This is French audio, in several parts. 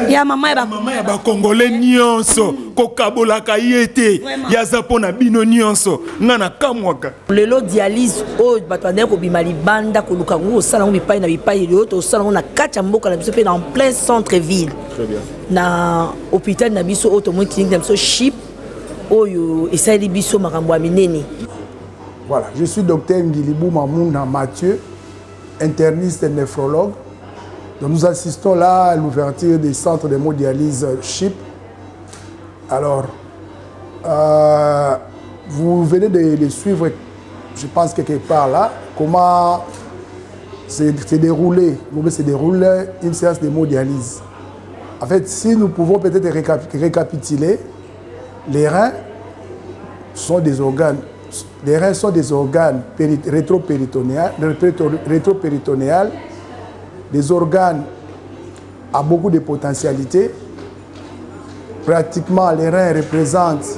Ya maman ya ba Congolais nyonso ko kabola ka yete ya zapona bino nyonso ngana kamwaka lelo dialyse o batande ko bimali banda ko lukango sala ngo bipai na bipai yoto sala ngo na kacha mboka na biso pe en plein centre ville. Très bien. Na hôpital na biso auto mo clinique na biso ship oyo esali biso makambo ya minene. Voilà, je suis docteur Ngilibou Mamouna Mathieu, interniste et néphrologue. Donc nous assistons là à l'ouverture des centres de hémodialyse CHIP. Alors, vous venez de suivre, je pense quelque part là, comment s'est déroulé une séance d'hémodialyse. En fait, si nous pouvons peut-être récapituler, les reins sont des organes. Les reins sont des organes rétropéritonéales, des organes à beaucoup de potentialités. Pratiquement, les reins représentent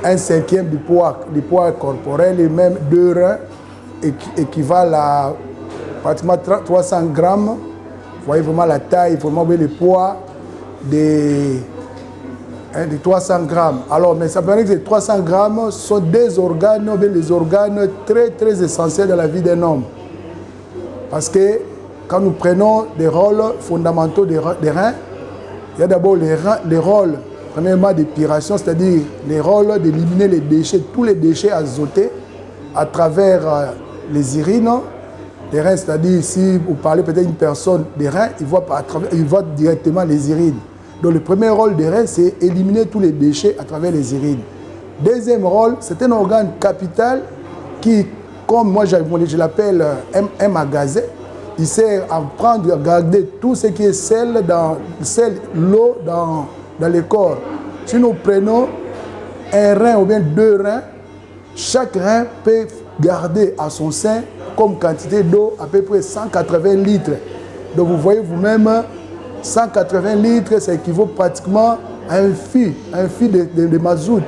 un cinquième du poids corporel et même 2 reins équivalent à pratiquement 300 grammes. Vous voyez vraiment la taille, vraiment le poids de 300 grammes. Alors, mais ça veut dire que ces 300 grammes sont des organes, les organes très très essentiels dans la vie d'un homme. Parce que quand nous prenons des rôles fondamentaux des reins, il y a d'abord les rôles, premièrement, d'épuration, c'est-à-dire les rôles d'éliminer les déchets, tous les déchets azotés à travers les urines. Les reins, c'est-à-dire si vous parlez peut-être d'une personne des reins, il voit directement les urines. Donc le premier rôle des reins, c'est éliminer tous les déchets à travers les urines. Deuxième rôle, c'est un organe capital qui, comme moi je l'appelle un magasin, il sert à prendre, à garder tout ce qui est l'eau dans le corps. Si nous prenons un rein ou bien 2 reins, chaque rein peut garder à son sein comme quantité d'eau à peu près 180 litres. Donc vous voyez vous-même, 180 litres, ça équivaut pratiquement à un fût de mazout.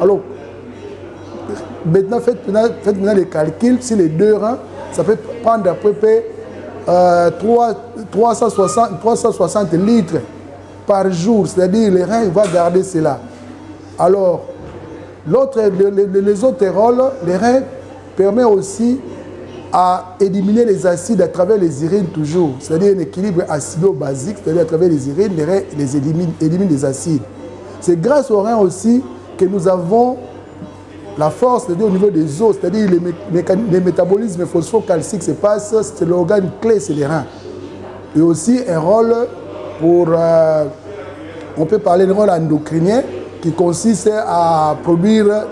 Alors, maintenant, faites maintenant les calculs, si les 2 reins, ça peut prendre à peu près 360 litres par jour, c'est-à-dire les reins vont garder cela. Alors, les autres rôles, les reins permettent aussi à éliminer les acides à travers les urines toujours, c'est-à-dire un équilibre acido-basique, c'est-à-dire à travers les urines, les reins éliminent les acides. C'est grâce aux reins aussi que nous avons la force, c'est-à-dire au niveau des os, c'est-à-dire les métabolismes phosphocalciques se passent, c'est l'organe clé, c'est les reins. Et aussi un rôle pour, on peut parler de rôle endocrinien, qui consiste à produire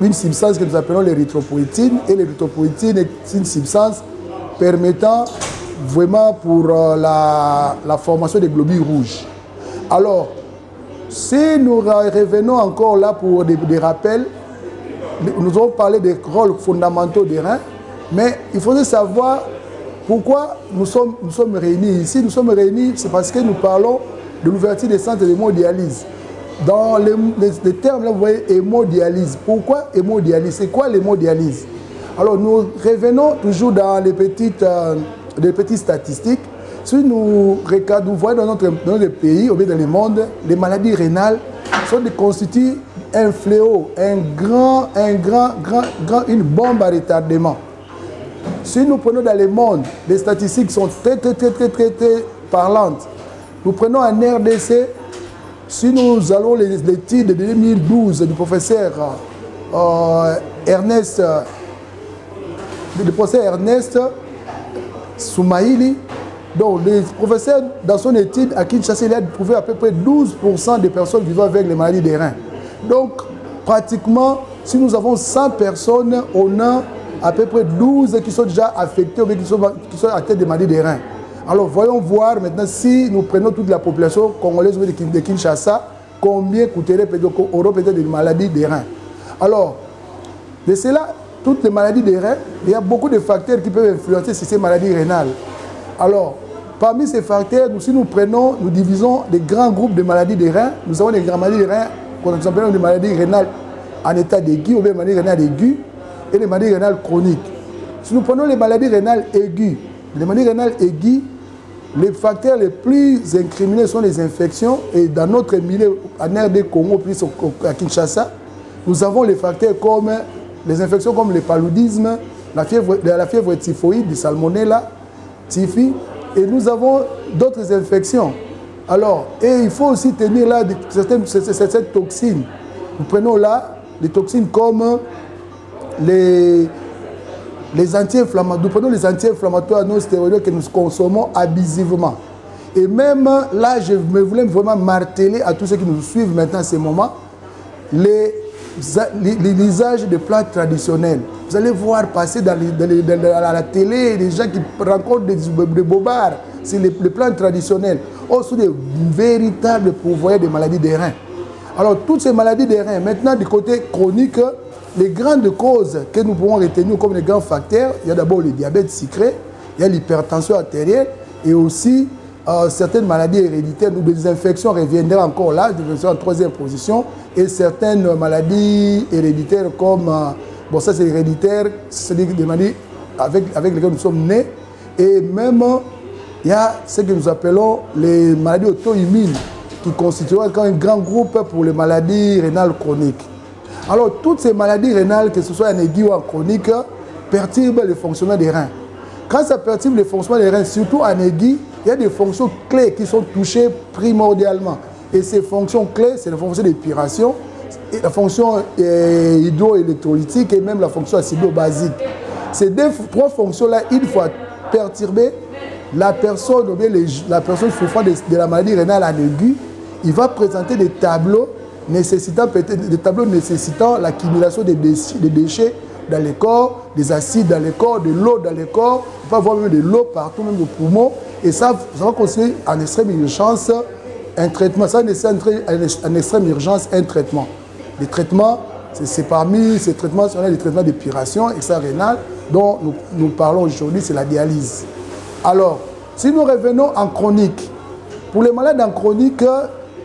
une substance que nous appelons l'érythropoïétine. Et l'érythropoïétine est une substance permettant vraiment pour la formation des globules rouges. Alors, si nous revenons encore là pour des rappels, nous allons parler des rôles fondamentaux des reins, mais il faudrait savoir pourquoi nous sommes réunis ici. Nous sommes réunis, c'est parce que nous parlons de l'ouverture des centres d'hémodialyse. Dans les termes, là, vous voyez hémodialyse. Pourquoi hémodialyse? C'est quoi l'hémodialyse? Alors, nous revenons toujours dans les petites statistiques. Si nous voyons dans notre pays, ou bien dans le monde, les maladies rénales constituent un fléau, une bombe à retardement. Si nous prenons dans le monde, les statistiques sont très parlantes. Nous prenons en RDC, si nous allons l'étude de 2012 du professeur Ernest Soumaïli, donc le professeur, dans son étude à Kinshasa, il a trouvé à peu près 12% des personnes vivant avec les maladies des reins. Donc, pratiquement, si nous avons 100 personnes, on a à peu près 12 qui sont déjà affectées ou qui sont atteintes des maladies des reins. Alors, voyons voir maintenant si nous prenons toute la population congolaise de Kinshasa, combien coûterait peut-être des maladies des reins. Alors, de cela, toutes les maladies des reins, il y a beaucoup de facteurs qui peuvent influencer sur ces maladies rénales. Alors, parmi ces facteurs, si nous prenons, nous divisons des grands groupes de maladies des reins. Nous avons des grandes maladies des reins, qu'on appelle des maladies rénales en état aigu, ou bien maladies rénales aiguës, et les maladies rénales chroniques. Si nous prenons les maladies rénales aiguës, les maladies rénales aiguës, les facteurs les plus incriminés sont les infections. Et dans notre milieu, en RD Congo, plus à Kinshasa, nous avons les facteurs comme les infections comme le paludisme, la fièvre typhoïde, le salmonella, typhi, et nous avons d'autres infections. Alors, et il faut aussi tenir là cette toxine. Nous prenons là des toxines comme les anti-inflammatoires. Nous prenons les anti-inflammatoires non stéroïdes que nous consommons abusivement. Et même là, je me voulais vraiment marteler à tous ceux qui nous suivent maintenant à ce moment, l'usage de plantes traditionnelles. Vous allez voir passer à la télé des gens qui rencontrent des bobards sur les plantes traditionnelles. Oh, ce sont des véritables pourvoyeurs de maladies des reins. Alors, toutes ces maladies des reins, maintenant, du côté chronique, les grandes causes que nous pouvons retenir comme les grands facteurs, il y a d'abord le diabète sucré, il y a l'hypertension artérielle et aussi certaines maladies héréditaires. Nous, des infections reviendraient encore là, en troisième position, et certaines maladies héréditaires comme, bon ça c'est héréditaire, c'est des maladies avec lesquelles nous sommes nés, et même il y a ce que nous appelons les maladies auto-immunes qui constitueraient un grand groupe pour les maladies rénales chroniques. Alors toutes ces maladies rénales, que ce soit en aigu ou en chronique, perturbent le fonctionnement des reins. Quand ça perturbe le fonctionnement des reins, surtout en aigu, il y a des fonctions clés qui sont touchées primordialement. Et ces fonctions clés, c'est la fonction d'épuration, la fonction hydroélectrolytique et même la fonction acido-basique. Ces trois fonctions-là, une fois perturbées, la personne souffrant de la maladie rénale en aigu, il va présenter des tableaux nécessitant l'accumulation des déchets dans les corps, des acides dans les corps, de l'eau dans les corps, on peut avoir même de l'eau partout, même aux poumons, et ça va constituer en extrême urgence un traitement. Ça nécessite en extrême urgence un traitement. Les traitements, c'est parmi ces traitements, on a les traitements d'épuration extra-rénale dont nous parlons aujourd'hui, c'est la dialyse. Alors, si nous revenons en chronique, pour les malades en chronique,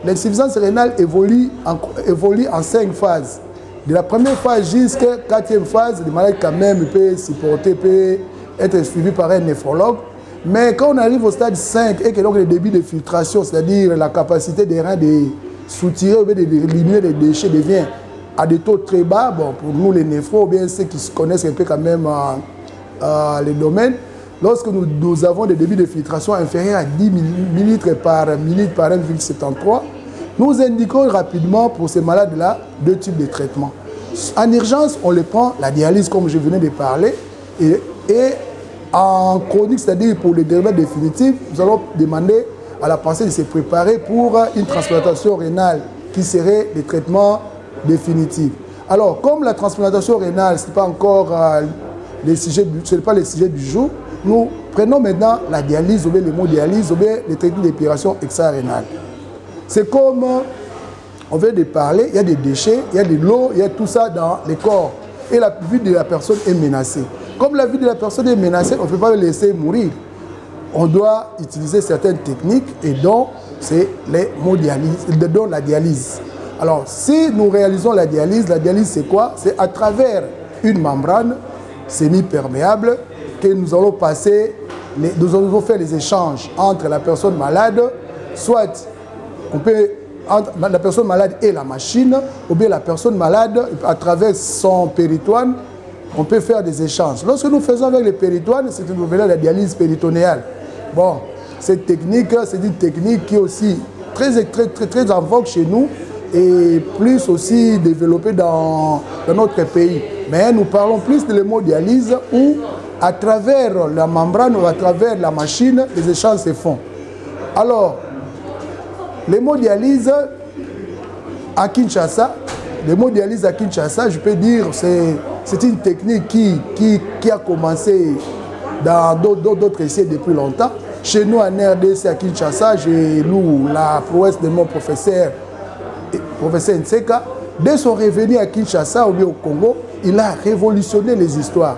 l'insuffisance rénale évolue en 5 phases. De la première phase jusqu'à la 4e phase, les malades quand même peuvent supporter, peuvent être suivis par un néphrologue. Mais quand on arrive au stade 5 et que donc le débit de filtration, c'est-à-dire la capacité des reins de soutirer ou d'éliminer les déchets devient à des taux très bas, bon, pour nous les néphros, ou bien ceux qui connaissent un peu quand même les domaines, lorsque nous avons des débits de filtration inférieurs à 10 ml par minute par 1,73, nous indiquons rapidement pour ces malades-là 2 types de traitements. En urgence, on les prend, la dialyse comme je venais de parler, et en chronique, c'est-à-dire pour les dérivés définitifs, nous allons demander à la pensée de se préparer pour une transplantation rénale qui serait le traitement définitif. Alors, comme la transplantation rénale, ce n'est pas encore le sujet du jour, nous prenons maintenant la dialyse, ou bien l'hémodialyse, ou bien les traitements d'épuration extra-rénale. C'est comme on vient de parler, il y a des déchets, il y a de l'eau, il y a tout ça dans les corps. Et la vie de la personne est menacée. Comme la vie de la personne est menacée, on ne peut pas le laisser mourir. On doit utiliser certaines techniques et donc c'est la dialyse. Alors, si nous réalisons la dialyse c'est quoi? C'est à travers une membrane semi-perméable que nous allons passer, nous allons faire les échanges entre la personne malade, soit entre la personne malade et la machine, ou bien la personne malade, à travers son péritoine, on peut faire des échanges. Lorsque nous faisons avec le péritoine, c'est une nouvelle la dialyse péritonéale. Bon, cette technique, c'est une technique qui est aussi très en vogue chez nous et plus aussi développée dans notre pays. Mais nous parlons plus de l'hémodialyse où, à travers la membrane ou à travers la machine, les échanges se font. Alors, l'hémodialyse à Kinshasa, je peux dire, c'est une technique qui a commencé dans d'autres essais depuis longtemps. Chez nous, en RDC à Kinshasa, j'ai lu la prouesse de mon professeur Nseka. Dès son revenu à Kinshasa ou bien au Congo, il a révolutionné les histoires.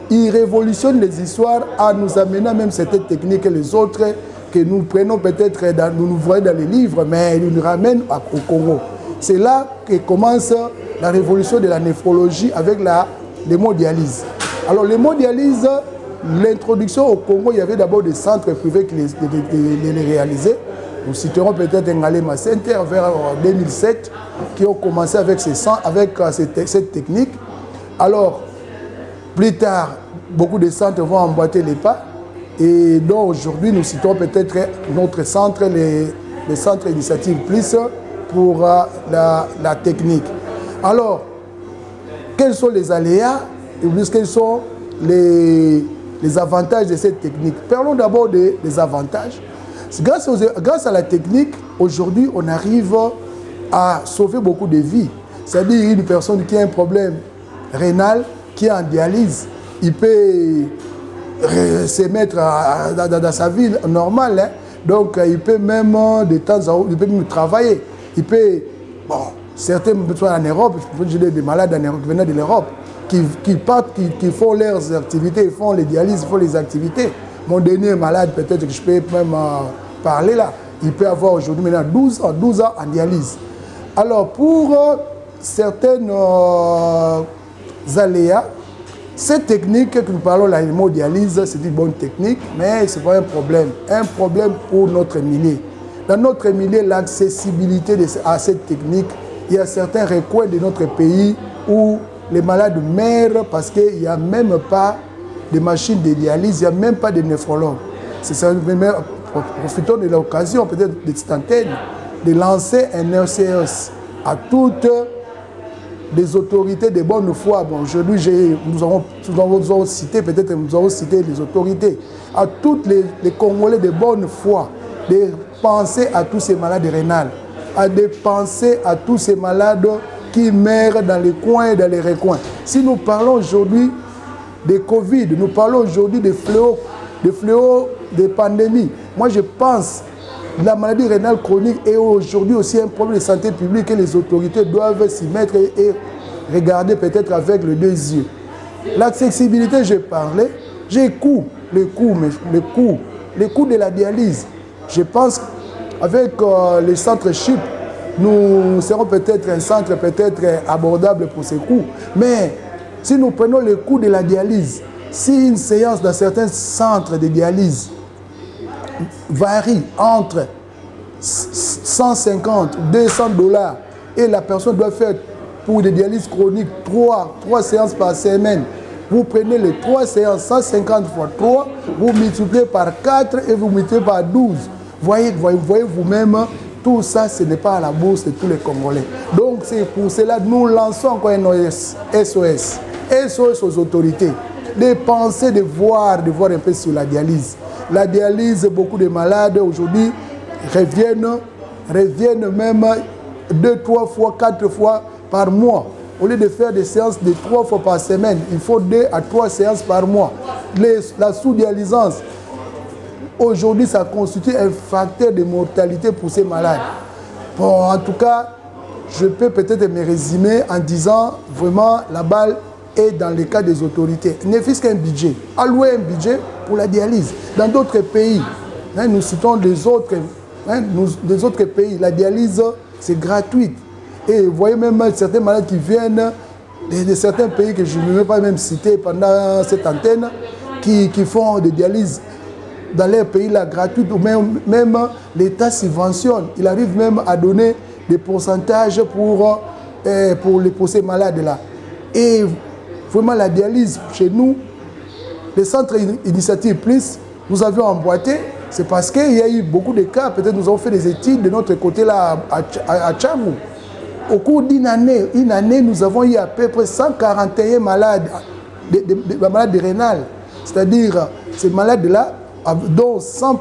Il révolutionne les histoires en nous amenant même certaines techniques et les autres que nous prenons peut-être, nous voyons dans les livres, mais il nous ramène au Congo. C'est là que commence la révolution de la néphrologie avec l'hémodialyse. Alors l'hémodialyse, l'introduction au Congo, il y avait d'abord des centres privés qui les réalisaient. Nous citerons peut-être Ngalema Center vers 2007 qui ont commencé avec cette technique. Alors, plus tard, beaucoup de centres vont emboîter les pas. Et donc aujourd'hui, nous citons peut-être notre centre, les centres Initiative Plus pour la technique. Alors, quels sont les aléas et quels sont les avantages de cette technique? Parlons d'abord des avantages. Grâce à la technique, aujourd'hui, on arrive à sauver beaucoup de vies. C'est-à-dire une personne qui a un problème rénal, qui est en dialyse, il peut se mettre dans sa vie normale. Hein. Donc, il peut même de temps en temps, il peut même travailler. Il peut, bon, certains sont en Europe, j'ai des malades en Europe, qui venaient de l'Europe, qui partent, qui font leurs activités, ils font les dialyses, ils font les activités. Mon dernier malade, peut-être que je peux même parler là, il peut avoir aujourd'hui maintenant 12 ans en dialyse. Alors, pour certaines aléas, cette technique que nous parlons là, l'hémodialyse, c'est une bonne technique, mais ce n'est pas un problème. Un problème pour notre milieu. Dans notre milieu, l'accessibilité à cette technique, il y a certains recoins de notre pays où les malades meurent parce qu'il n'y a même pas de machines de dialyse, il n'y a même pas de néphrologue. Profitons de l'occasion, peut-être de cette antenne, de lancer un RCS à toutes les autorités de bonne foi. Bon, aujourd'hui, nous avons cité, peut-être nous avons cité les autorités, à tous les Congolais de bonne foi, de penser à tous ces malades rénales, de penser à tous ces malades qui meurent dans les coins et dans les recoins. Si nous parlons aujourd'hui de Covid, nous parlons aujourd'hui de fléaux, de pandémies. Moi, je pense que la maladie rénale chronique est aujourd'hui aussi un problème de santé publique et les autorités doivent s'y mettre et regarder peut-être avec les deux yeux. L'accessibilité, j'ai parlé, j'ai les coûts de la dialyse. Je pense qu'avec les centres CHIP, nous serons peut-être un centre peut-être abordable pour ces coûts. Mais si nous prenons le coût de la dialyse, si une séance dans certains centres de dialyse varie entre 150 200 $ et la personne doit faire pour des dialyses chroniques 3 séances par semaine, vous prenez les 3 séances, 150 fois 3, vous multipliez par 4 et vous multipliez par 12. Voyez vous-même, tout ça, ce n'est pas à la bourse de tous les Congolais. Donc c'est pour cela que nous lançons encore un SOS. SOS aux autorités. De penser, de voir un peu sur la dialyse. La dialyse, beaucoup de malades aujourd'hui reviennent même 2, 3 fois, 4 fois par mois. Au lieu de faire des séances de 3 fois par semaine, il faut 2 à 3 séances par mois. La sous-dialysance, aujourd'hui, ça constitue un facteur de mortalité pour ces malades. Bon, en tout cas, je peux peut-être me résumer en disant vraiment la balle est dans le cas des autorités. Ne fût-ce qu'un budget. Allouer un budget pour la dialyse. Dans d'autres pays, hein, nous citons des autres pays, la dialyse, c'est gratuit. Et vous voyez même certains malades qui viennent de certains pays que je ne vais pas même citer pendant cette antenne, qui font des dialyses dans leur pays là gratuites, ou même l'État subventionne. Il arrive même à donner des pourcentages pour ces malades-là. Et vraiment la dialyse chez nous, les centres Initiative Plus, nous avions emboîté, c'est parce qu'il y a eu beaucoup de cas, peut-être nous avons fait des études de notre côté là à Tchamou. Au cours d'une année, nous avons eu à peu près 141 malades, malades rénales. C'est-à-dire, ces malades-là, dont 100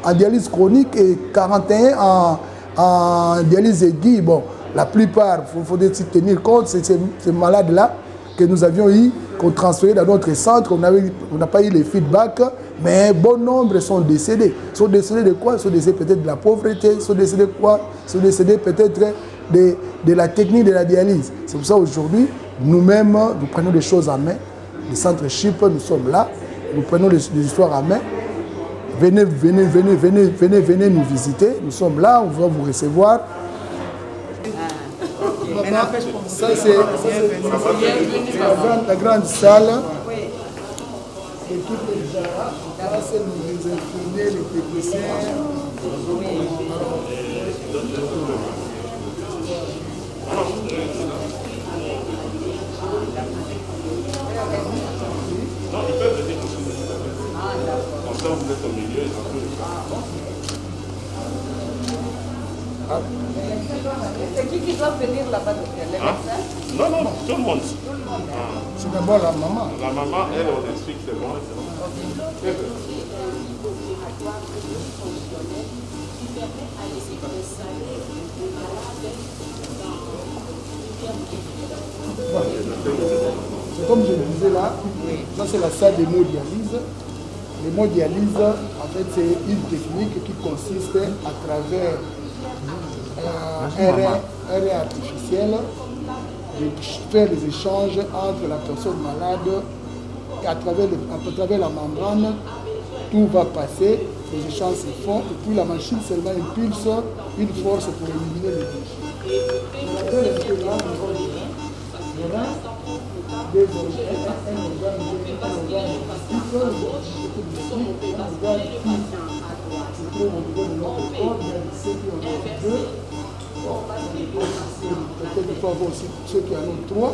en dialyse chronique et 41 en dialyse aiguë. Bon, la plupart, il faut tenir compte, c'est ces malades-là que nous avions eu, qu'on transférait dans notre centre. On n'a pas eu les feedbacks, mais bon nombre sont décédés. Sont décédés de quoi? Sont décédés peut-être de la pauvreté, sont décédés de quoi? Sont décédés peut-être de la technique de la dialyse. C'est pour ça aujourd'hui, nous-mêmes, nous prenons des choses en main. Les centres CHIP, nous sommes là, nous prenons des histoires en main. Venez nous visiter, nous sommes là, on va vous recevoir. Ça c'est la grande salle. l'équipe Jara, c'est nous infirmiers, les techniciens. C'est qui doit venir là-bas, les médecins? Non, non, tout le monde. C'est d'abord la maman. La maman, elle, on explique, c'est bon. C'est comme je le disais là, ça c'est la salle d'hémodialyse. L'hémodialyse, en fait, c'est une technique qui consiste à travers un rein artificiel de faire des échanges entre la personne malade et à travers la membrane, tout va passer, les échanges se font et puis la machine seulement impulse une force pour éliminer les déchets. Le rein, des organes, peut-être il faut avoir aussi ceux qui en ont 3.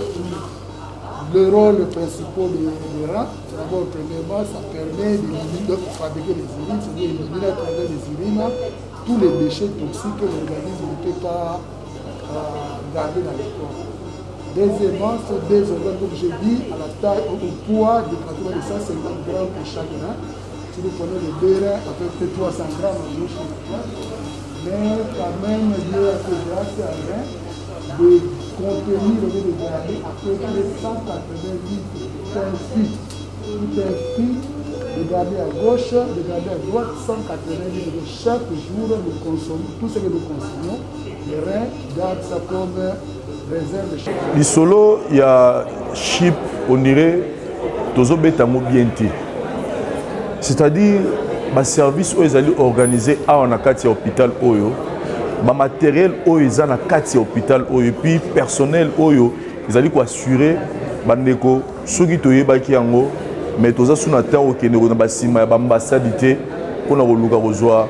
Le rôle principal des reins, d'abord, premièrement, ça permet de fabriquer les urines, c'est-à-dire éliminer à travers les urines tous les déchets toxiques que l'organisme ne peut pas garder dans le corps. Deuxièmement, ce sont des organes, comme j'ai dit, à la taille, au poids de pratiquement de 150 grammes pour chaque rein. Si vous prenez les deux reins, à peu près 300 grammes en gauche et à droite. Mais quand même, Dieu a fait grâce à rein de contenir au lieu de garder à peu près 180 litres d'un fil. Tout un fil, de garder à gauche, de garder à droite, 180 litres. Chaque jour, nous consommons tout ce que nous consommons. Les reins gardent ça comme réserve de chaque jour. Lisolo, il y a chip, on dirait, tozo betamo bienti. C'est-à-dire, le service où ils allaient organiser à l'hôpital Oyo, le matériel où ils allaient à l'hôpital Oyo, et puis personnel Oyo, ils allaient assurer bandeko soki toyeba ki yango mais toza suna temps okende na basima ya ambassade pour na koluka kozwa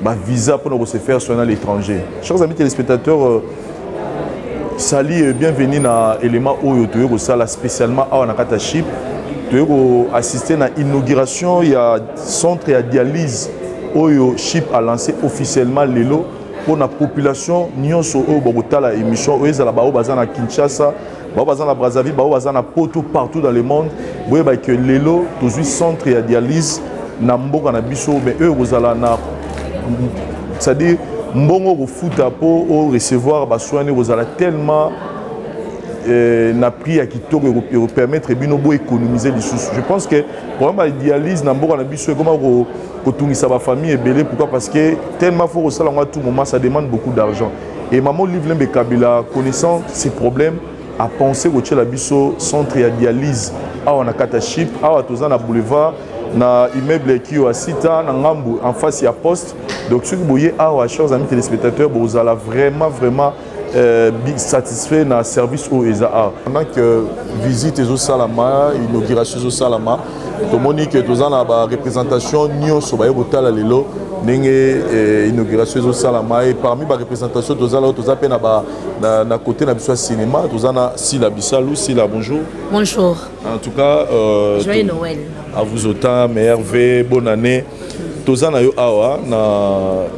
ba visa pour na se faire soigner à l'étranger. Chers amis téléspectateurs, sali bienvenue na élément Oyo toyo sala spécialement à nakata chip. Toyo assister à l'inauguration, il y a centre de dialyse Oyo Chip a lancé officiellement lelo pour la population nyonso oyo bokotala émission oyo ezala bao bazana Kinshasa, bao bazana Brazzaville, bao bazana Poto partout dans le monde. Boye ba que lelo tozui centre de dialyse na mboka na biso mais eux kozala na c'est-à-dire mbongo ko futa pour recevoir ba soins kozala tellement na prix à kitoko pour permettre bino bo économiser les sous. Je pense que pour la dialyse na mboka na biso comment ko tungisa ba famille belé pourquoi parce que tellement faut ça à tout moment ça demande beaucoup d'argent. Et maman Livre Kabila connaissant ces problèmes a pensé que la biso centre de dialyse à on a Katachip à tozana boulevard na immeuble qui est à Sita na Ngambu en face ya poste. Donc ceux qui voyez à chers amis téléspectateurs vous allez vraiment satisfait dans le service au ESA. Pendant que visite au Salama, inauguration au Salama, tout le monde dit que nous avons la représentation nyonso ba yobotala lelo ndenge inauguration au Salama et parmi les représentations nous avons na côté na biso cinéma, nous avons Sila Bissalou, Sila bonjour. Bonjour. En tout cas joyeux Noël. À vous autant, merveille, bonne année. Nous avons awa na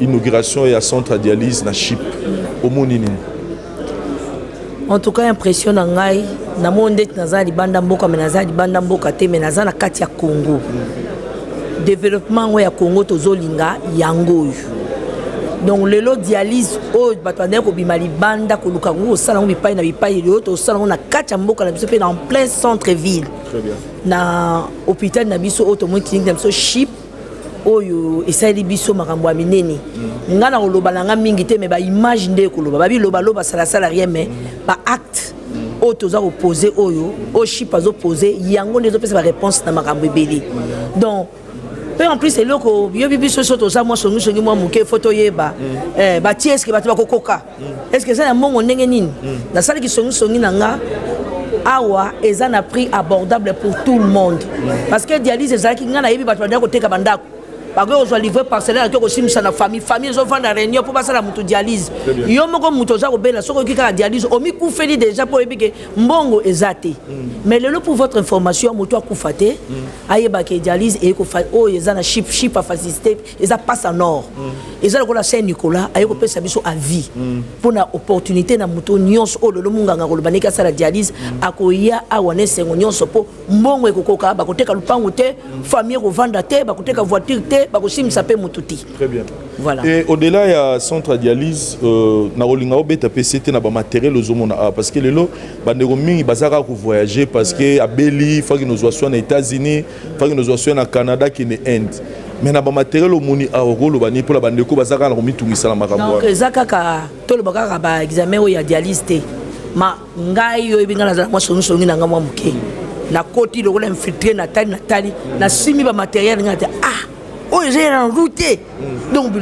inauguration et à centre de dialyse na Chip au Monini. En tout cas, impressionnant, na monde naza libanda mboka menaza libanda mboka te menaza na kati ya Congo. Développement ya Congo tozolinga yango. Donc lelo dialyse o batwane ko bima libanda ko luka ngo sala ngo bipai na bipai le to sala ngo na kati ya mboka na biso pe en plein centre ville. Très bien. Na hôpital na biso auto mo clinique na biso Chip oyo esali biso makambo ya minene nga na koloba nanga mingi te mais ba image nde koloba ba biloba loba sala rien mais ba acte oyo toza opposé oyo o Chip azo poser yango ndezo pesa ba réponse na makambo ebele donc pe en plus c'est loko yo biso so toza mo songi mo muke photo yeba ba ti est-ce que ba kokoka est-ce que ça na mongo ndenge nini na sala ki songi nanga awa eza na prix abordable pour tout le monde parce que dialyse ezalaki nga na yebi bato bandako teka bandako parce que livré parcellaire que aussi na famille ils ont fait la réunion pour passer la moto dialyse yo moko moto za ko bela soko ki ka dialyse omi kufeli déjà pour ebike mbongo ezate mais le pour votre information moto akufate ayeba ke dialyse e ko fa o eza na chip a facilité eza passe en or eza ko la Saint Nicolas ayeko pesa biso à vie pour na opportunité na moto nyonso o lelo munganga ko lobaneka sala dialyse akoya awane sengo nyonso po mbongo ekokoka ba koteka lupango te famille ko vanda te ba koteka voiture te. Très bien. Voilà. Et au-delà, il y a centre dialyse, na rolinga obeta PCT na ba matériel aux hommes parce que les lots, bandego mingi bazaka ko voyager parce que à Beli, faut que nous soyons aux États-Unis, faut que nous soyons au Canada qui est Inde. Mais na ba matériel au moni a rolo bani pour la bandeko bazaka na komitungisa la makambo. Donc zakaka to le bakaka ba examen o ya dialyse te. Ma ngai yo ebinga na moi songi na ngamwa muke. Na koti le rola infiltré na tali na simi ba matériel ngata oh, j'ai en route. Donc,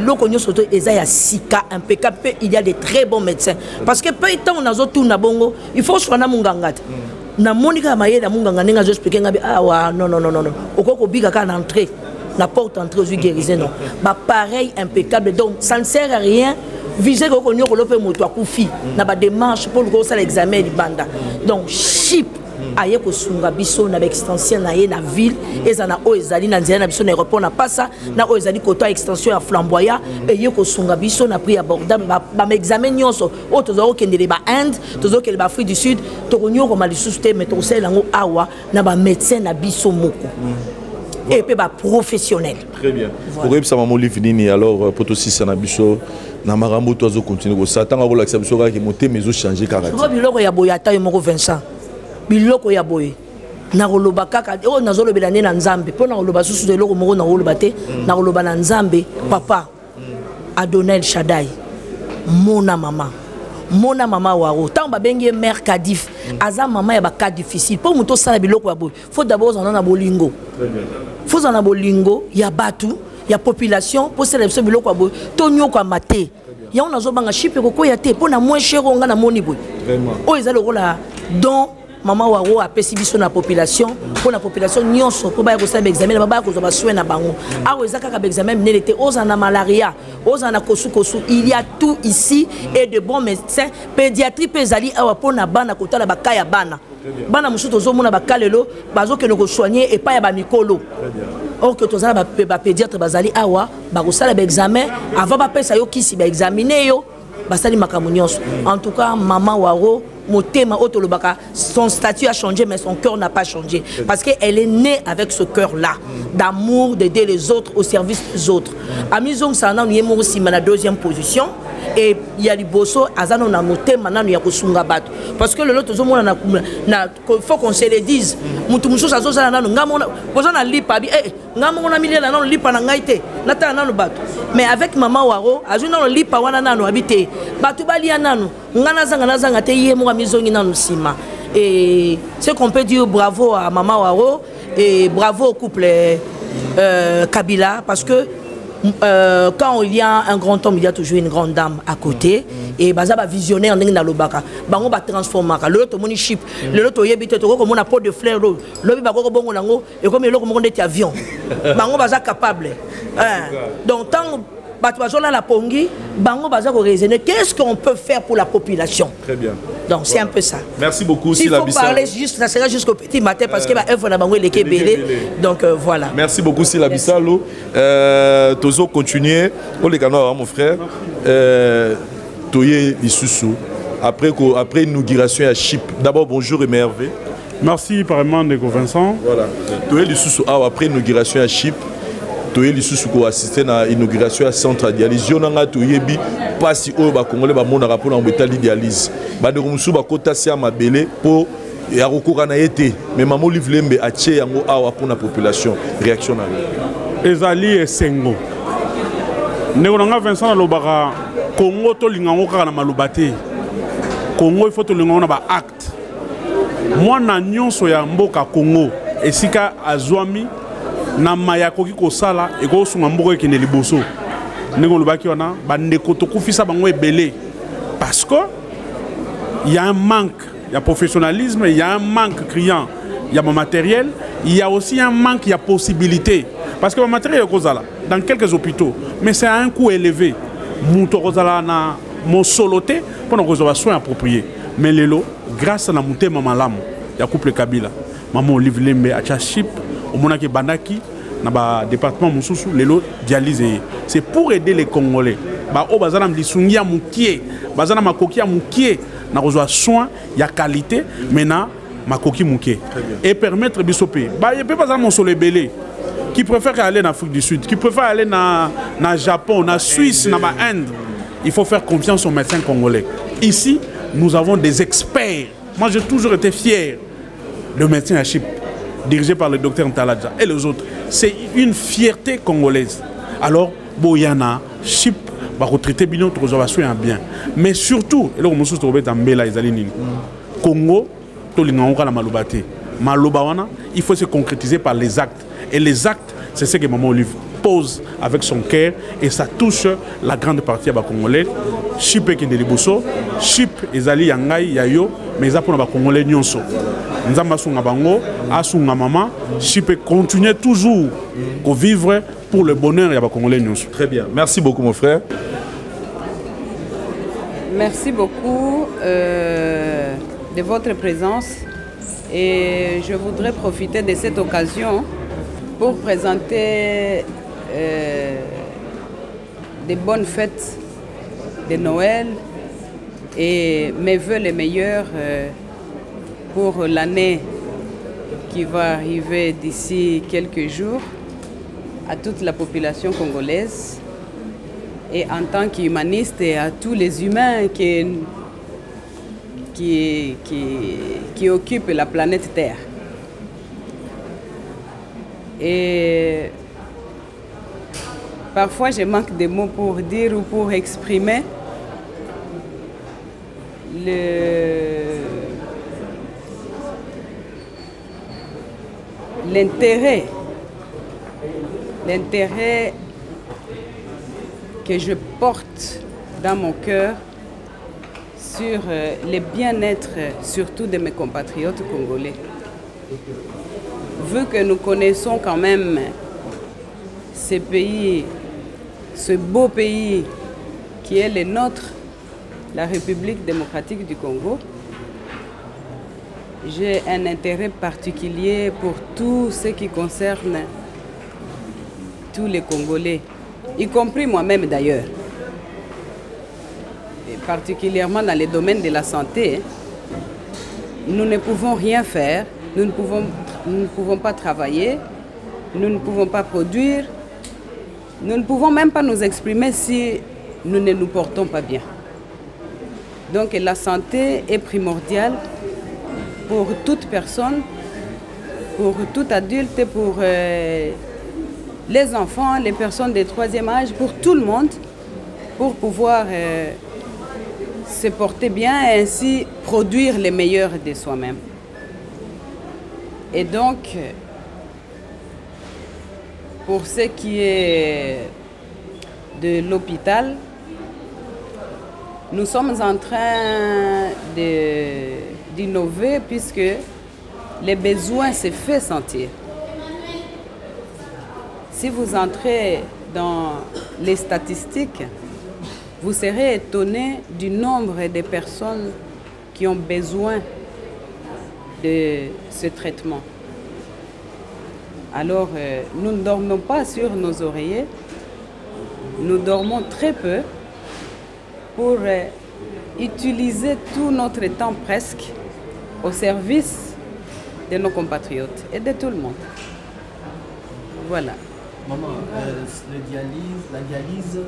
il y a des très bons médecins. Parce que peu de temps, on a tout na bongo, il faut soigner mon gangat. Na monika maye na munganga ninga zo expliquer ngabi non. Okoko biga ka na entrée, na porte entrée aux guérisés non. Bah pareil impeccable. Donc, ça ne sert à rien. Viser que on y a moto akufi na ba démarche pour le ça l'examen du banda. Donc, chip aye ko sunga biso na extension na ye na ville ezana o ezali na nzela na biso na aéroport na passa na o ezali koto extension ya flamboyant et ye ko sunga biso na prix abordable ba examen nyonso o tozo kendele ba Inde tozo kendele ba Afrique du Sud to konyo ko malisusu te mais to sela ngo awa na ba médecin na biso moko et puis ba professionnel. Très bien. Pour eux ça maman livini alors pour aussi ça na biso na marambo tozo continuer ko ça tanga ko la biso ka ki monter mais o changer caractère. Ko biloko ya boyata yo moko Vincent. Biloko ya boye na koloba kaka o nazolobela ne na nzambe po na koloba susu de loko moko na koloba te na koloba na nzambe papa Adonel Shaddai mona mama waro tant ba bengi mère Kadif aza mama ya ba cas difficile po muto sala biloko ya boye faut d'abord on na bolingo faut on na bolingo ya batu ya population pour cela biloko ya boye to nyoko maté ya on azobanga chipe ko ya te po na moins cher nga na moni boye vraiment o ezalo la don maman waro a pesibiso na population pour la population nyonso pour ba ko sa examen ba ko ba soin na bango awo ezaka ka examen n'était ozana malaria ozana kosu il y a tout ici et de bons médecins pédiatrie pezali awa pona bana kotala bakaya bana musuto zo mona bakalelo bazo ke no ko soigner et pas ya ba mikolo or que tozala ba pédiatre bazali awa ba ko sala ba examen avant ba pesa yo kisi ba examiner yo basali makambo nyonso. En tout cas maman waro motema otolobaka son statut a changé mais son cœur n'a pas changé parce qu'elle est née avec ce cœur là d'amour d'aider les autres au service des autres. Amizong sana nous yemo aussi na deuxième position et il y a liboso azano na motema nanu ya kosunga bato parce que le lot tozomona na faut qu'on se le dise mutu mususu azozana nanu ngamona bozana lipa bi ngamona miliela nanu lipa na ngaite nata nanu bato mais avec maman waro azuna no lipa wana nanu habité bato balia nanu ngana zanga te yemo amizongi nanu sima. Et ce qu'on peut dire bravo à maman waro et bravo au couple Kabila parce que quand il y a un grand homme, il y a toujours une grande dame à côté. Et baza ba visionnaire ndenge na lobaka. Bango ba transformaka. Le to moni chip, le to yebite to ko mona pot de fleur rouge. Lobi ba ko bongo nango et comme le ko mo ndeti avion. Bango baza capable. Donc tant bato la pongi, bango baza ko raisonner qu'est-ce qu'on peut faire pour la population. Très bien. Donc c'est un peu ça. Merci beaucoup. Il faut parler juste, ça sera jusqu'au petit matin parce que œuvre na bango leke belé. Donc voilà. Merci beaucoup Sila Bissalo. Tozo continuer. Pour les canaux mon frère. Toye Isusu. Après inauguration à Chip. D'abord bonjour et merveille. Merci apparemment Nego Vincent. Voilà. Toye Isusu après inauguration à Chip. Toye lisusu ko assister na inauguration à centre dialyse yonanga toyebi pasi oyo ba congolais ba mona rapport na hôpital dialyse ba de musu ba kota sia mabele po ya kokoka na yete mais mamo livlembe atie yango awa pour la population réaction na ezali esengo nekonanga Vincent na lobaka Congo to lingango kaka na malobate Congo il faut to lingango na ba acte moi na nyonso ya mboka Congo esika azwami na maya koki ko sala e ko sunga mboko ekene liboso ndeko lobaki wana bande ko to kufisa bango ebele parce que il y a un manque il y a professionnalisme, il y a un manque criant, il y a mon matériel, il y a aussi un manque, il y a possibilité. Parce que mon matériel est dans quelques hôpitaux, mais c'est à un coût élevé. Mon soloté pour nous recevoir soins appropriés. Mais les lots, grâce à la montée maman lam, il y a couple Kabila, maman Olive Lembe, à Chip, au Monaki Bandaki, dans le département Moussoussou, les lots dialysés. C'est pour aider les Congolais. Au bazanam di sungia mukie, bazanam makokia mukie, na recevoir soins, il y a qualité, maintenant makoki mukie. Et permettre bisopé. Il ne peut pas mon soleil belé. Qui préfère aller en Afrique du Sud, qui préfère aller dans le Japon, dans la Suisse, dans l'Inde. Il faut faire confiance aux médecins congolais. Ici, nous avons des experts. Moi, j'ai toujours été fier de médecins à Chypre, dirigé par le docteur Ntaladja et les autres. C'est une fierté congolaise. Alors, Boyana, Chypre, va retraiter bien, bien. Mais surtout, Congo, il faut se concrétiser par les actes. Et les actes, c'est ce que Maman Olive pose avec son cœur et ça touche la grande partie des Congolais. Chip et Kindeliboso, Chip et Zali Yangai Yayo, mais ils apprennent les Congolais Nyonso. Nous avons Bango, Asunga Maman, Chip continue toujours à vivre pour le bonheur des Congolais Nyonso. Très bien. Merci beaucoup, mon frère. Merci beaucoup de votre présence et je voudrais profiter de cette occasion pour présenter des bonnes fêtes de Noël et mes vœux les meilleurs pour l'année qui va arriver d'ici quelques jours à toute la population congolaise et en tant qu'humaniste et à tous les humains qui occupent la planète Terre. Et parfois, je manque de mots pour dire ou pour exprimer l'intérêt que je porte dans mon cœur sur le bien-être, surtout de mes compatriotes congolais. Vu que nous connaissons quand même ce pays, ce beau pays qui est le nôtre, la République démocratique du Congo, j'ai un intérêt particulier pour tout ce qui concerne tous les Congolais, y compris moi-même d'ailleurs. Et particulièrement dans les domaines de la santé, nous ne pouvons rien faire, nous ne pouvons pas travailler, nous ne pouvons pas produire, nous ne pouvons même pas nous exprimer si nous ne nous portons pas bien. Donc la santé est primordiale pour toute personne, pour tout adulte, pour les enfants, les personnes de troisième âge, pour tout le monde, pour pouvoir se porter bien et ainsi produire le meilleur de soi-même. Et donc, pour ce qui est de l'hôpital, nous sommes en train d'innover puisque les besoins se font sentir. Si vous entrez dans les statistiques, vous serez étonné du nombre de personnes qui ont besoin de ce traitement. Alors, nous ne dormons pas sur nos oreillers, nous dormons très peu pour utiliser tout notre temps presque au service de nos compatriotes et de tout le monde. Voilà. Maman, la dialyse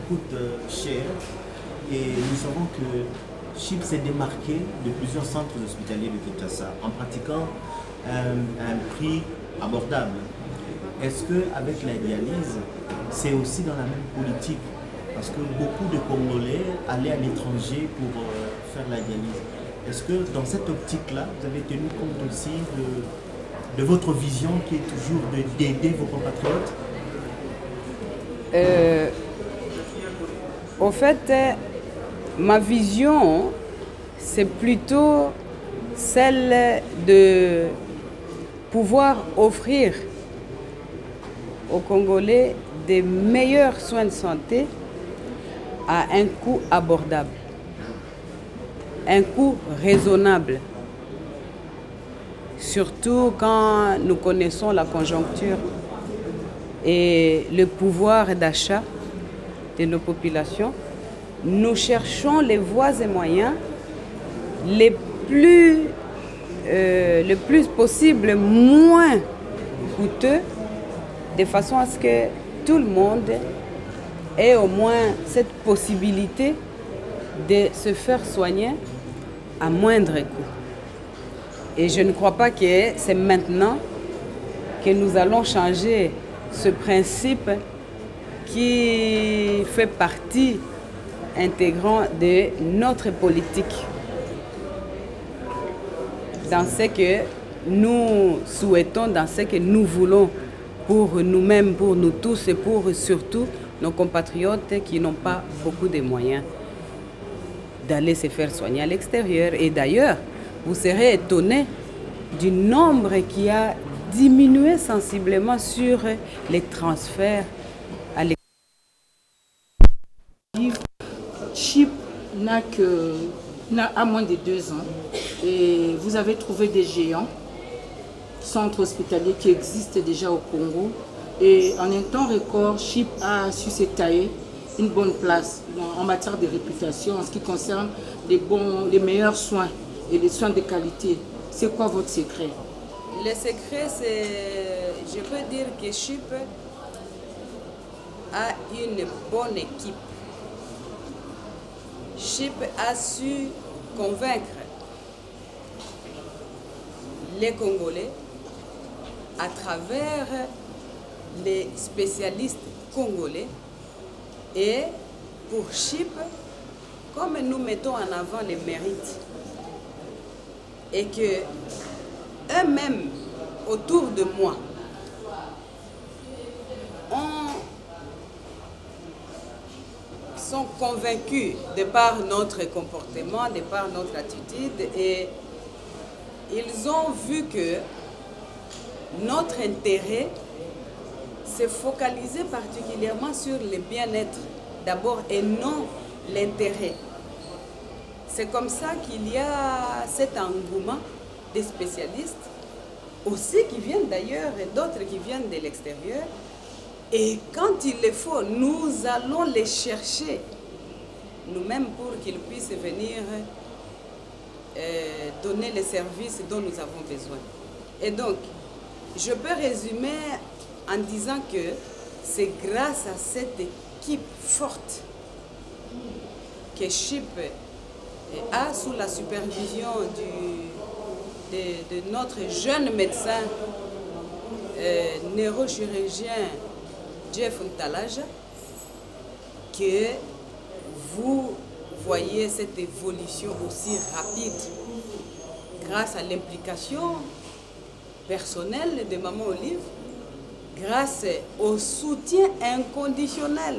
coûte cher et nous savons que Chypre s'est démarqué de plusieurs centres hospitaliers de Kinshasa en pratiquant un prix abordable. Est-ce qu'avec la dialyse, c'est aussi dans la même politique? Parce que beaucoup de Congolais allaient à l'étranger pour faire la dialyse. Est-ce que dans cette optique-là, vous avez tenu compte aussi de votre vision qui est toujours d'aider vos compatriotes? Au fait, ma vision, c'est plutôt celle de pouvoir offrir aux Congolais des meilleurs soins de santé à un coût abordable, un coût raisonnable, surtout quand nous connaissons la conjoncture et le pouvoir d'achat de nos populations. Nous cherchons les voies et moyens le plus possible moins coûteux, de façon à ce que tout le monde ait au moins cette possibilité de se faire soigner à moindre coût. Et je ne crois pas que c'est maintenant que nous allons changer ce principe qui fait partie intégrante de notre politique. Dans ce que nous souhaitons, dans ce que nous voulons pour nous-mêmes, pour nous tous et pour surtout nos compatriotes qui n'ont pas beaucoup de moyens d'aller se faire soigner à l'extérieur. Et d'ailleurs, vous serez étonnés du nombre qui a diminué sensiblement sur les transferts à l'extérieur. CHIP n'a à moins de 2 ans et vous avez trouvé des géants, centres hospitaliers qui existent déjà au Congo, et en un temps record, CHIP a su se tailler une bonne place en matière de réputation en ce qui concerne les meilleurs soins et les soins de qualité. C'est quoi votre secret? Le secret, c'est, je peux dire que CHIP a une bonne équipe. CHIP a su convaincre les Congolais à travers les spécialistes congolais. Et pour CHIP, comme nous mettons en avant les mérites et que eux-mêmes autour de moi sont convaincus de par notre comportement, de par notre attitude, et ils ont vu que notre intérêt s'est focalisé particulièrement sur le bien-être d'abord et non l'intérêt. C'est comme ça qu'il y a cet engouement des spécialistes, aussi qui viennent d'ailleurs et d'autres qui viennent de l'extérieur. Et quand il le faut, nous allons les chercher nous-mêmes pour qu'ils puissent venir donner les services dont nous avons besoin. Et donc, je peux résumer en disant que c'est grâce à cette équipe forte que CHIP a, sous la supervision de notre jeune médecin neurochirurgien Jeff Ntalaja, que vous voyez cette évolution aussi rapide grâce à l'implication personnelle de Maman Olive, grâce au soutien inconditionnel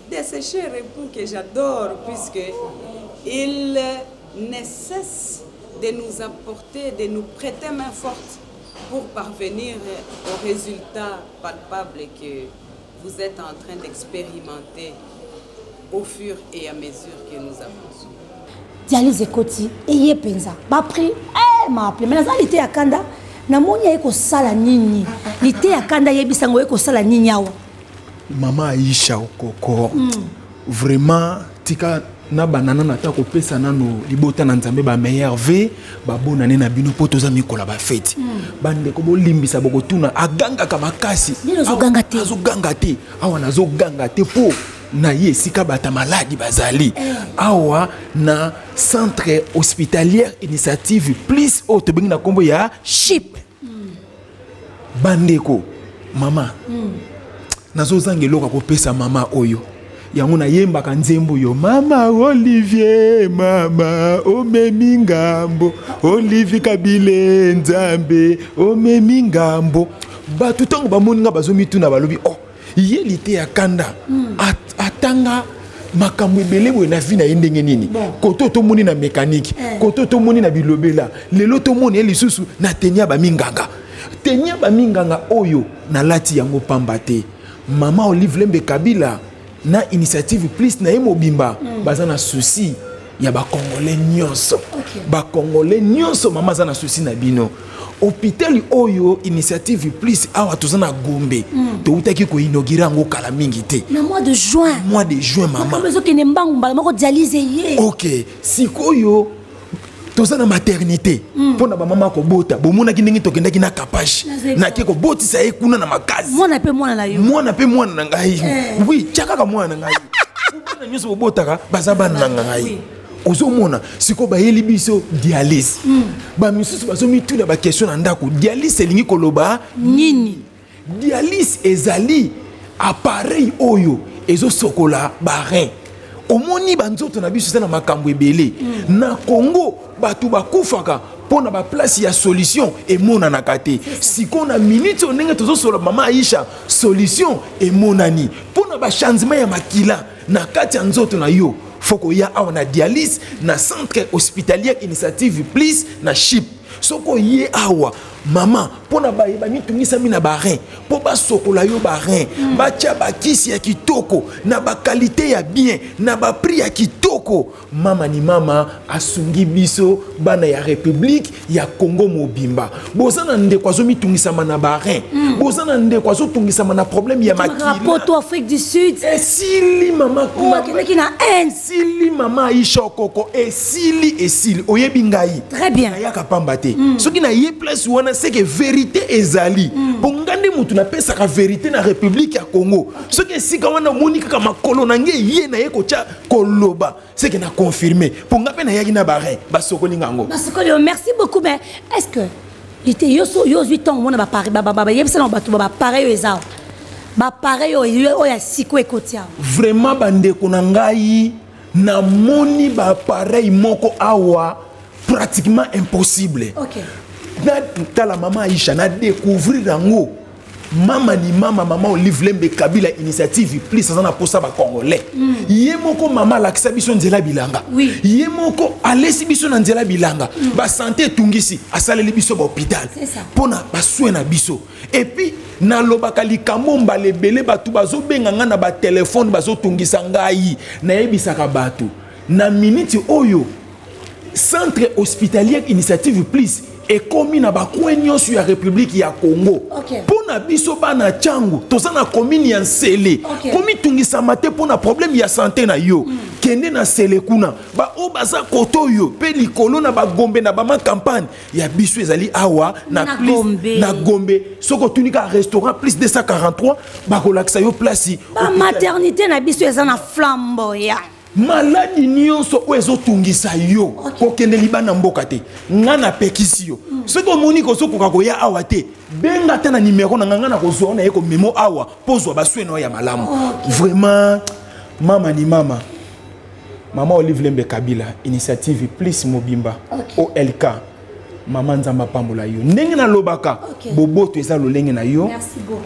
de ce cher époux que j'adore, puisqu'il ne cesse de nous apporter, de nous prêter main forte pour parvenir aux résultats palpables que vous êtes en train d'expérimenter au fur et à mesure que nous avançons. Dialyse Koti, et penza. Après, m'a appelé. Mais là, il était à Kanda. Namoni eko sala nini. Il était à Kanda, yebisango eko sala nini awa. Maman Aïcha Okoko. Vraiment, tika na banana na ta ko pesa nano libota na nzambe ba meilleur ve ba bonane na bino poto za mikola ba fete. Bande ko bolimbisa boko tuna aganga ka makasi. Nino zo ganga te. Azo ganga te. Awa na zo ganga te po na ye sika bata maladi bazali. Awa na centre hospitalière initiative plus haute bengi na kombo ya CHIP. Bandeko mama. Nazo zangelo ko pesa mama oyo. Yango na yemba kanzembo yo mama Olivier mama omemi ngambo Olivier Kabile Nzambe omemi ngambo batu tango bamoni nga bazomi tuna balobi oh yelite ya Kanda atanga makambo ebele boye na vie na ye ndenge nini koto tomoni na mécanique koto tomoni na bilobela lelo tomoni ye lisusu na tenia baminganga oyo na lati yango pamba te mama Olive Lembe Kabila na initiative plus na ye mobimba baza na souci ya bakongolais nyonso mama aza na souci na bino hôpital oyo initiative plus awa toza na Gombe toutaki ko inaugurer yango kala mingi te na mois de juin mama bazokende mbangu mbala moko dialyse ye ok sikoyo toza na maternité mpona bamama kobota bomonaki ndenge tokendaki na kapashe nake kobotisa ye kuna na makasi mwana pe mwana na ngai oui tiakaka mwana na ngai bana nyonso bobotaka baza bana na ngai ozomona siko bayeli biso dialyse bamisusu bazomituna baquestion na ndako dialyse elingi koloba nini dialyse ezali appareil oyo ezosokola barein omoni banzoto na biso na makambo ebele na Congo batu bakufaka pona ba place ya solution emonanaka te siko na minute ndenge tozosola mama Aisha solution emonani pona ba changement ya makila na kati ya nzoto na yo foko ya awa na dialyse na centre hospitalier initiative plus na chip soko ye awa mama pona ba mitungisa mina barein po ba sokola yo barein ba tia bakisi ya kitoko na ba qualité ya bien na ba prix ya kitoko mama ni mama asungi biso bana ya République ya Congo mobimba bozana ndeko azo mitungisa mana barein bozana ndeko azo tungisa mana problème ya makila poto Afrique du Sud esili mama qui na esili mama Aisha Koko esili oyebi ngai très bien yaka pamba te soki na ye place wana c'est que vérité ezali bongande mutu na pesa ka vérité na République ya Congo soki esika wana monika ka makolo na nge ye na ye ko tia koloba c'est que na confirmer ponga pe na yaki na bare basokoli ngango basokoli merci beaucoup mais est-ce que ite yoso yo 8 ans mona ba pare yebisa na batu ba pareil ezao ba pareil o ya siko ekotia vraiment bande ko na ngai na moni ba pareil moko awa pratiquement impossible. OK. Na la maman Aisha na découvrir rango mama ni mama Olive Lembe Kabila initiative plus ça na posa ba congolais. Yemoko mama lakisa biso nzela bilanga. Oui. Yemoko alesi biso na nzela bilanga. Ba santé tungisi asaleli biso ba hôpital. C'est ça. Pona ba soin na biso. Et puis na lobaka likambo mbale belé batu bazo benganga na ba téléphone bazo tungisa ngai na yebisaka batu. Na minute oyo centre hospitalier initiative plus et commis na ba kwenyo sur la République ya Congo. Okay. Pona biso bana changu toza na commune ya Nsele. Okay. Komi tungisa mate pona problème ya santé na yo. Kende na Sele kuna ba o baza koto yo pe likolo na ba Gombe na ba ma campagne ya biso ezali awa na plus na Gombe soko tunika restaurant plus 243 ba kolakisa yo place ba maternité na biso eza na flamboyant. Maladi nyonso ozo tungisa yo kokende libana mboka te ngana pekisi yo soko moni ko soko kakoya awa te benga ta na numéro na ngana ko zo na yeko memo awa pozwa basweno ya malamu vraiment mama ni mama Olive Lembe Kabila initiative plus mobimba OLK mama nzamba pambola yo ndenge na lobaka boboto eza lolenge na yo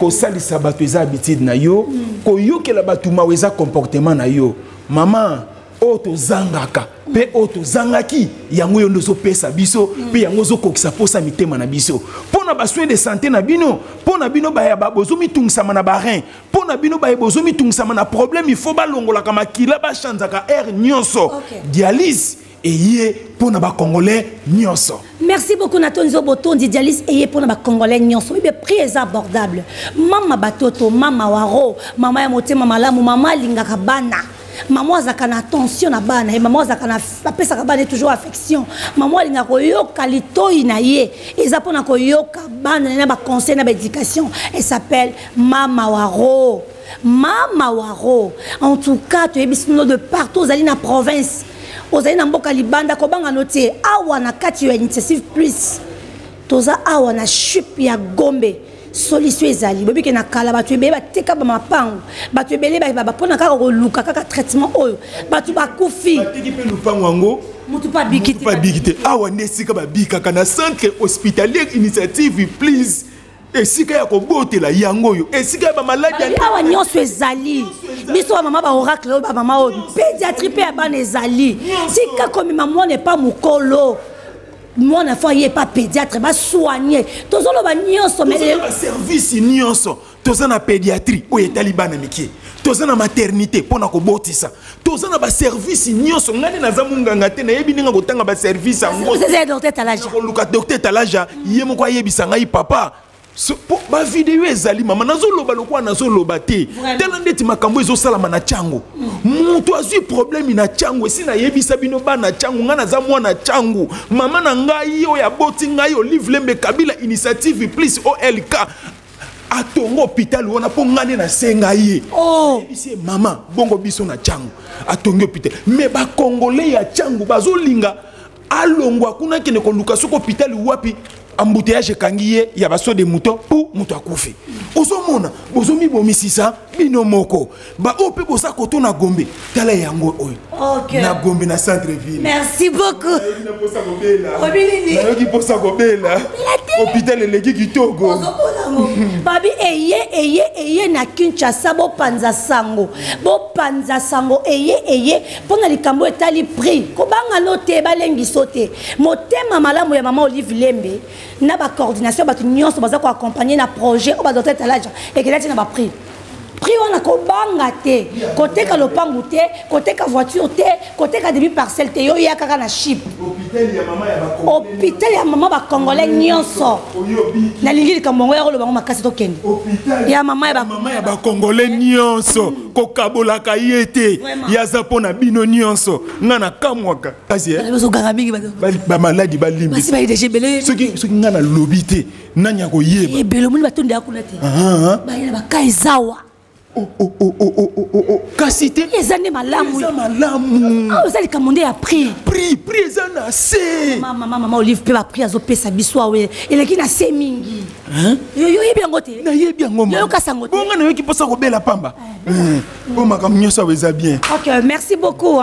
ko salisa bato eza habitude na yo ko yokela batu maweza comportement na yo mama oto zangaka pe oto zangaki yango yo ndozo pesa biso pe yango zo kokisa posa mitema na biso pona ba soin de santé na bino pona bino ba ya bozo mitungisa na ba rein pona bino ba bozo mitungisa na problème il faut ba longola kama kila ba chanzaka air nyonso dialyse eye pona ba congolais nyonso. Merci beaucoup Natonzo Botondi dialyse eye pona ba congolais nyonso. Mais prix est abordable. Mama batoto, mama waro, mama ya motema malamu, mama lingaka bana. Maman azaka na attention na bana et maman azaka na pesa ka bana toujours affection. Maman linga ko yoka litoi na ye. Eza pona ko yoka bana na ba conseil na ba éducation. Elle s'appelle Mama Waro. Mama Waro. En tout cas, tu es bisino de partout aux na province. Ozali na mboka libanda ko banga noté awa na kati yo initiative plus. Toza awa na chip ya Gombe. Solution ezali bobi ke na kala batu ebele bateka ba mapango batu ebele ba pona kaka ko luka kaka traitement oyo batu ba kufi batiki pe lupango ngo mutu pa bikite awa nesika ba bika kana centre hospitalier initiative please esika ya kobotela yango yo esika ba maladie awa nyonso ezali biso ba mama ba oracle ba mama o pédiatrie pe ba ezali sika comme maman n'est pas mukolo mon enfant il est pas pédiatre ba soigner tozolo ba nyonso mais service nyonso tozana pédiatrie o etali bana miki tozana maternité pona ko botisa tozana ba service nyonso ngani na zamunganga te na yebi ninga kotanga ba service ngo c'est docteur Talaja ko luka docteur Talaja yemo ko yebisa ngai papa ba vidéo ezali mama nazoloba lokwa nazoloba te tela ndeti makambo ezosalama na chango mutu azwi problème na chango esi na yebisa bino bana chango ngana za mwana chango mama na ngai yo ya boti ngai Olive Lembe Kabila initiative plus OLK atongo hôpital wana po ngane na senga ye bisi mama bongo biso na chango atongo hôpital mais ba congolais ya chango bazolinga alongwa kuna kene ko luka soko hôpital wapi embouteillage kangiye ya baso de mouton pour muto akufi ozomona bozomi bomisisa bino moko ba ope bosa koto na Gombe tala yango oyo na Gombe na centre ville. Merci beaucoup na posa kobela na yoki posa kobela hôpital eleki kitoko babi eye na Kinshasa bo panza sango eye pona likambo etali prix kobanga note balengi sote motema malamu ya mama Olive Lembe na ba coordination ba nyonso baza ko accompagner na projet o ba docteur Talaja et que là tu na ba prix on a kobanga te côté ka lopangu te côté ka voiture te côté ka début parcelle te yo ya kaka na chip hôpital ya mama ba congolais nyonso na lingili ka mongo ya lo bango makasi to kende ya mama ya ba congolais nyonso ko kabola ka yete ya zapo na bino nyonso ngana kamwaka kasi bazo ganga mingi ba maladie ba limbi basi ba idéje belé soki ngana lobité nanya ko yeba belo muni batonde akuna te ba ina ba kaizawa Kasite ezane malamu ozali kamonde ya prix ezana se mama Olive pe ba prix azo pesa biso awe eleki na se mingi yo yebi yango te na yebi yango yo kasango te bonga na yo ki posa ko bela pamba o makamnyo sa weza bien. OK, merci beaucoup.